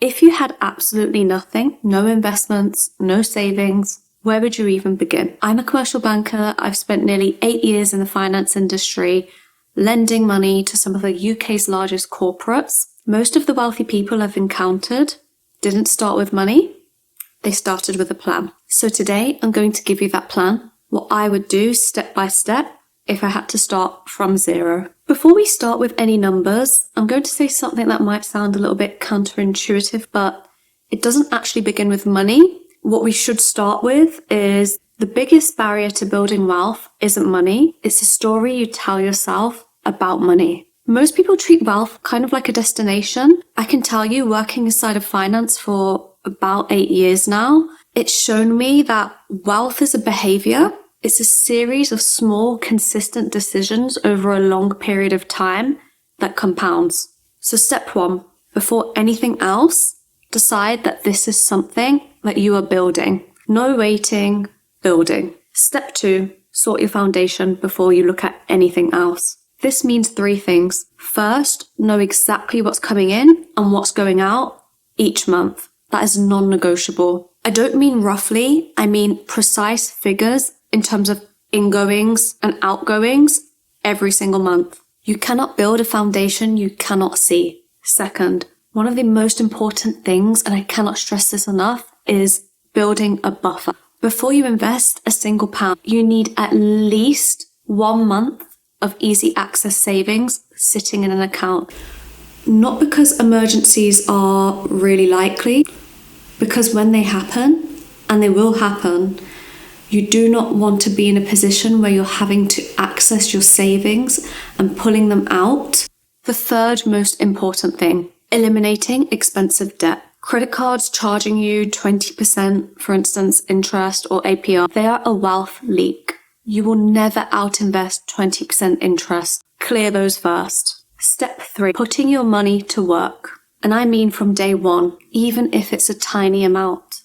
If you had absolutely nothing, no investments, no savings, where would you even begin? I'm a commercial banker. I've spent nearly 8 years in the finance industry, lending money to some of the UK's largest corporates. Most of the wealthy people I've encountered didn't start with money. They started with a plan. So today I'm going to give you that plan, what I would do step by step if I had to start from zero. Before we start with any numbers, I'm going to say something that might sound a little bit counterintuitive, but it doesn't actually begin with money. What we should start with is the biggest barrier to building wealth isn't money. It's a story you tell yourself about money. Most people treat wealth kind of like a destination. I can tell you, working inside of finance for about 8 years now, it's shown me that wealth is a behaviour. It's a series of small, consistent decisions over a long period of time that compounds. So step 1, before anything else, decide that this is something that you are building. No waiting, building. Step 2, sort your foundation before you look at anything else. This means 3 things. First, know exactly what's coming in and what's going out each month. That is non-negotiable. I don't mean roughly, I mean precise figures in terms of ingoings and outgoings every single month. You cannot build a foundation you cannot see. Second, one of the most important things, and I cannot stress this enough, is building a buffer. Before you invest a single pound, you need at least 1 month of easy access savings sitting in an account. Not because emergencies are really likely, because when they happen, and they will happen, you do not want to be in a position where you're having to access your savings and pulling them out. The third most important thing, eliminating expensive debt. Credit cards charging you 20%, for instance, interest or APR, they are a wealth leak. You will never outinvest 20% interest. Clear those first. Step 3, putting your money to work. And I mean from day one, even if it's a tiny amount.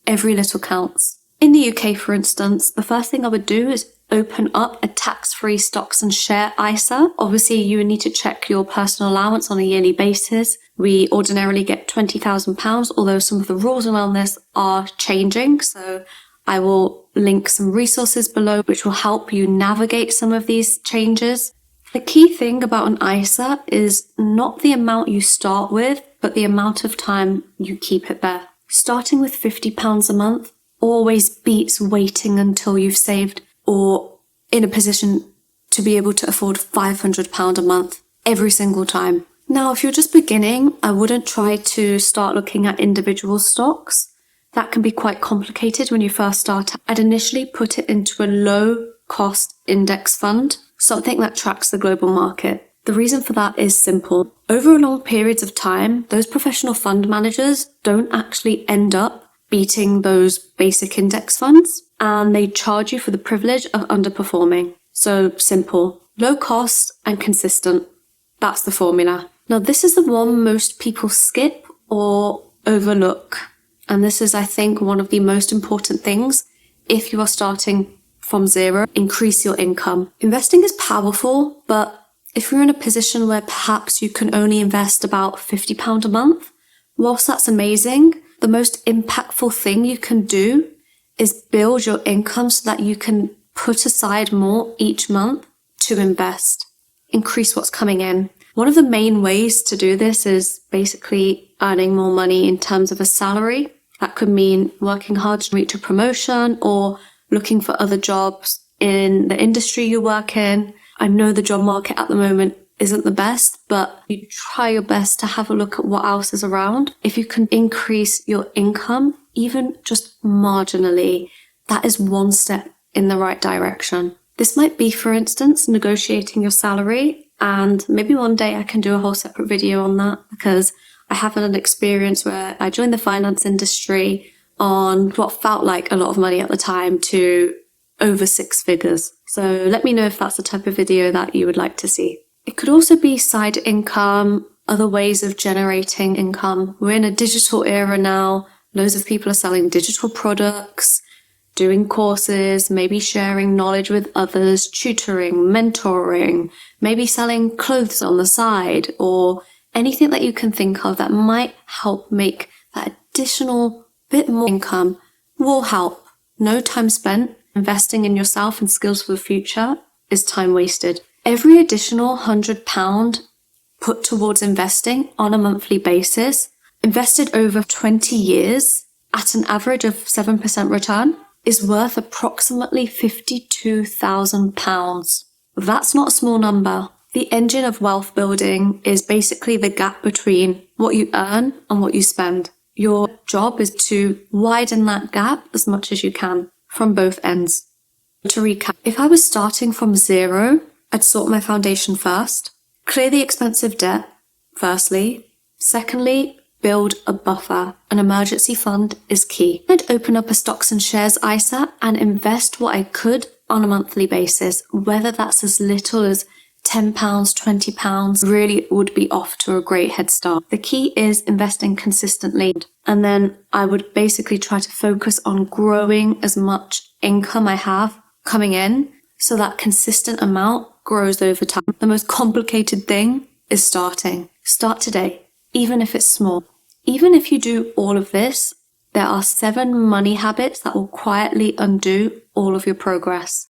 Every little counts. In the UK, for instance, the first thing I would do is open up a tax-free stocks and share ISA. Obviously, you need to check your personal allowance on a yearly basis. We ordinarily get £20,000, although some of the rules around this are changing. So I will link some resources below which will help you navigate some of these changes. The key thing about an ISA is not the amount you start with, but the amount of time you keep it there. Starting with £50 a month always beats waiting until you've saved or in a position to be able to afford £500 a month every single time. Now, if you're just beginning, I wouldn't try to start looking at individual stocks. That can be quite complicated when you first start. I'd initially put it into a low-cost index fund, something that tracks the global market. The reason for that is simple. Over long periods of time, those professional fund managers don't actually end up beating those basic index funds, and they charge you for the privilege of underperforming. So simple, low cost and consistent. That's the formula. Now, this is the one most people skip or overlook. And this is, I think, one of the most important things if you are starting from zero. Increase your income. Investing is powerful, but if you're in a position where perhaps you can only invest about £50 a month, whilst that's amazing, the most impactful thing you can do is build your income so that you can put aside more each month to invest. Increase what's coming in. One of the main ways to do this is basically earning more money in terms of a salary. That could mean working hard to reach a promotion or looking for other jobs in the industry you work in. I know the job market at the moment isn't the best, but you try your best to have a look at what else is around. If you can increase your income, even just marginally, that is one step in the right direction. This might be, for instance, negotiating your salary, and maybe one day I can do a whole separate video on that because I have an experience where I joined the finance industry on what felt like a lot of money at the time to over 6 figures. So let me know if that's the type of video that you would like to see. It could also be side income, other ways of generating income. We're in a digital era now. Loads of people are selling digital products, doing courses, maybe sharing knowledge with others, tutoring, mentoring, maybe selling clothes on the side, or anything that you can think of that might help make that additional bit more income will help. No time spent investing in yourself and skills for the future is time wasted. Every additional £100 put towards investing on a monthly basis, invested over 20 years at an average of 7% return, is worth approximately £52,000. That's not a small number. The engine of wealth building is basically the gap between what you earn and what you spend. Your job is to widen that gap as much as you can from both ends. To recap, if I was starting from zero, I'd sort my foundation first, clear the expensive debt, firstly. Secondly, build a buffer. An emergency fund is key. I'd open up a stocks and shares ISA and invest what I could on a monthly basis, whether that's as little as £10, £20, really would be off to a great head start. The key is investing consistently. And then I would basically try to focus on growing as much income I have coming in so that consistent amount grows over time. The most complicated thing is starting. Start today, even if it's small. Even if you do all of this, there are 7 money habits that will quietly undo all of your progress.